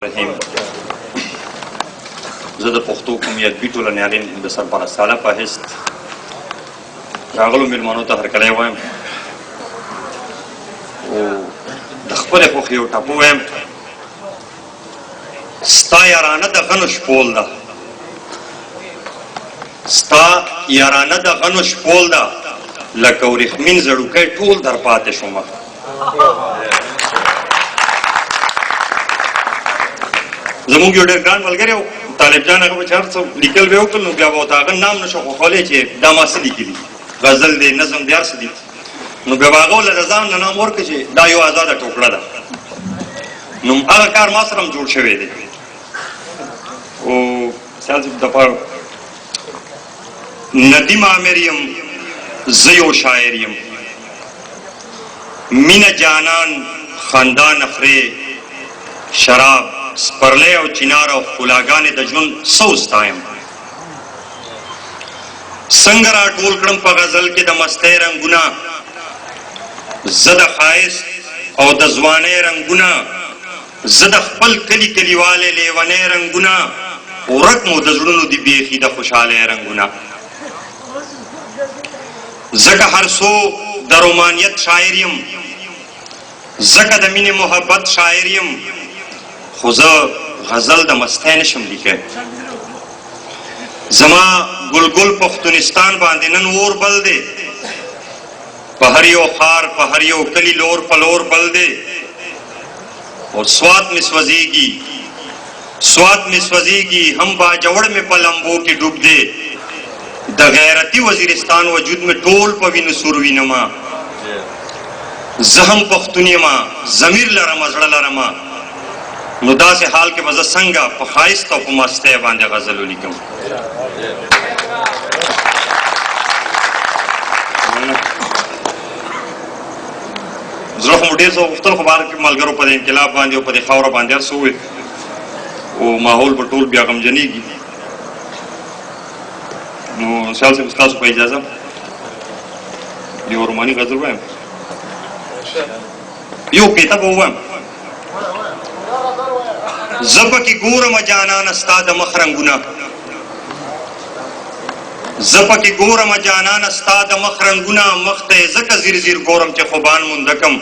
رحیم زه د پښتو قومیت بي ټولنیالۍ د سرپرستاله په حیث راغلو مېلمنو ته هرکلی وایم او د خپلې خوښې یو ټاپو وایم ستا یارانه د غنو شپول ده ستا یارانه د غنو شپول ده لکه ورېښمین زړوکی ټول در پاتې شومه زموږ یو ډېر ګران ملګری و طالب جان هغه به چې هر څه لیکل به یې وکړل نو بیا به ورته هغه نام نشو خوښولی چې دا ما څه لیکلي غزل دی نظم دی هر څه دي نو بیا به هغه له د ځان نه نام ورکړي چې دا یو ازاده ټوکړه ده نو هغه کار ما سره هم جوړ شوی دی او سیال صاحب دپاره ندیم عامر یم زه یو شاعر یم مینه جانان خندا نخرې شراب سپرلی او چنار او ښکلاګانې د ژوند څه وستایم څنګه راټول کړم په غزل کې د مستۍ رنګونه زه د ښایست او د ځوانۍ رنګونه زه د خپل کلي کلیوالې لیونۍ رنګونه ورک مو د زړونو دي بیخي د خوشحالۍ رنګونه ځکه هر څو د رومانیت شاعر یم ځکه د مینې محبت شاعر یم خو زه غزل د مستی نشم لیکلی زما ګلګل پښتونستان باندې نن اور بل دی په هر یو ښار په هر یو کلي لور په لور بل دی او سوات مې سوځېږي هم باجوړ مې په لمبو کې ډوب دی د غیرتي وزیرستان وجود مې ټول په وینو سور وینما زه هم پښتون یمه ضمیر لرمه زړه لرمه نو داسې حال کې به زه څنګه په ښایست او په مستۍ باندې غزل ولیکم زړه خو مو ډېر څه وغوښتل خو بهر کې ملګرو په دې انقلاب باندې او په دې خاوره باندې هر څه وویل او ماحول به ټول بیا غمجنېږي نو سیال صاحب ستاسو په اجازه یو روماني غزل وایم یو قطعه به ووایم زه پکې ګورمه جانانه ستا د مخ رنګونه زه پکې ګورمه جانانه ستا د مخ رنګونه مخ ته یې ځکه ځیر ځیر ګورم چې خوبان مونده کم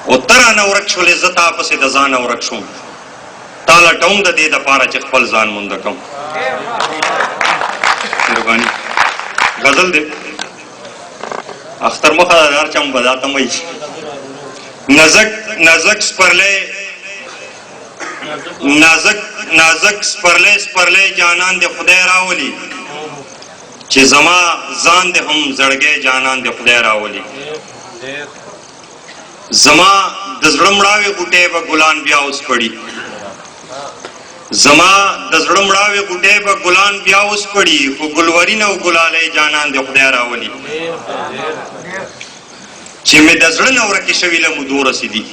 او ته رانه ورک شولې زه تا پسې د ځانه ورک شوم تا لټوم د دې دپاره چې خپل ځان مونده کم مهرباني غزل دی اختر مخه د هر چا به دا تمه نازک سپرلی نازک سپرلی جانان د خدای راولي چې زما ځان د هم زړګی جانان د خدای راولي زما د زړه مړاوې غوټۍ به ګلان بیا اوس پړي زما د زړه مړاوې غوټۍ به ګلان بیا اوس پړي خو ګلورین او ګلالۍ جانان د خدای راولي چې مې د زړه نه ورکې شوي له مودو رسېدي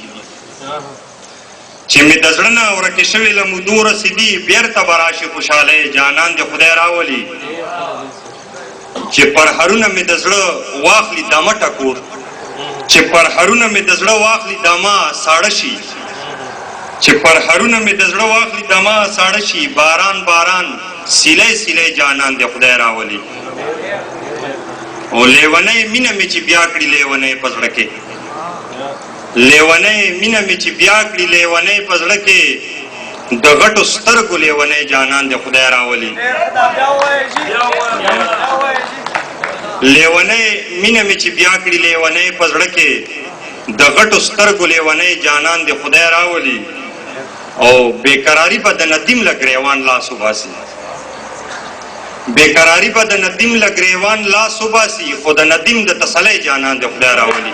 چې مې د زړه نه ورکې شوي له مودو رسېدي بېرته به راشي خوشحالۍ جانان د خدای راولي چې پرهرونه مې د زړه واخلي دامه ټکور چې پرهرونه مې د زړه واخلي دامه ساړه شي چې پرهرونه مې د زړه واخلي دامه ساړه شي باران باران سیلی سیلی جانان د خدای راولي او لیونۍ مینه مې چې بیا کړي لیونۍ په زړه کې لیونۍ مینه مې چې بیا کړي لیونۍ په زړه کې د غټو سترګو لیونۍ جانان د خدای راولي لیونۍ مینه مې چې بیا کړي لیونۍ په زړه کې د غټو سترګو لیونۍ جانان د خدای راولي او بېقراري به د ندیم له ګریوان لاس وباسي بېقراري به د ندیم له ګریوان لاس وباسي خو د ندیم د تسلی جانان د خدای راولي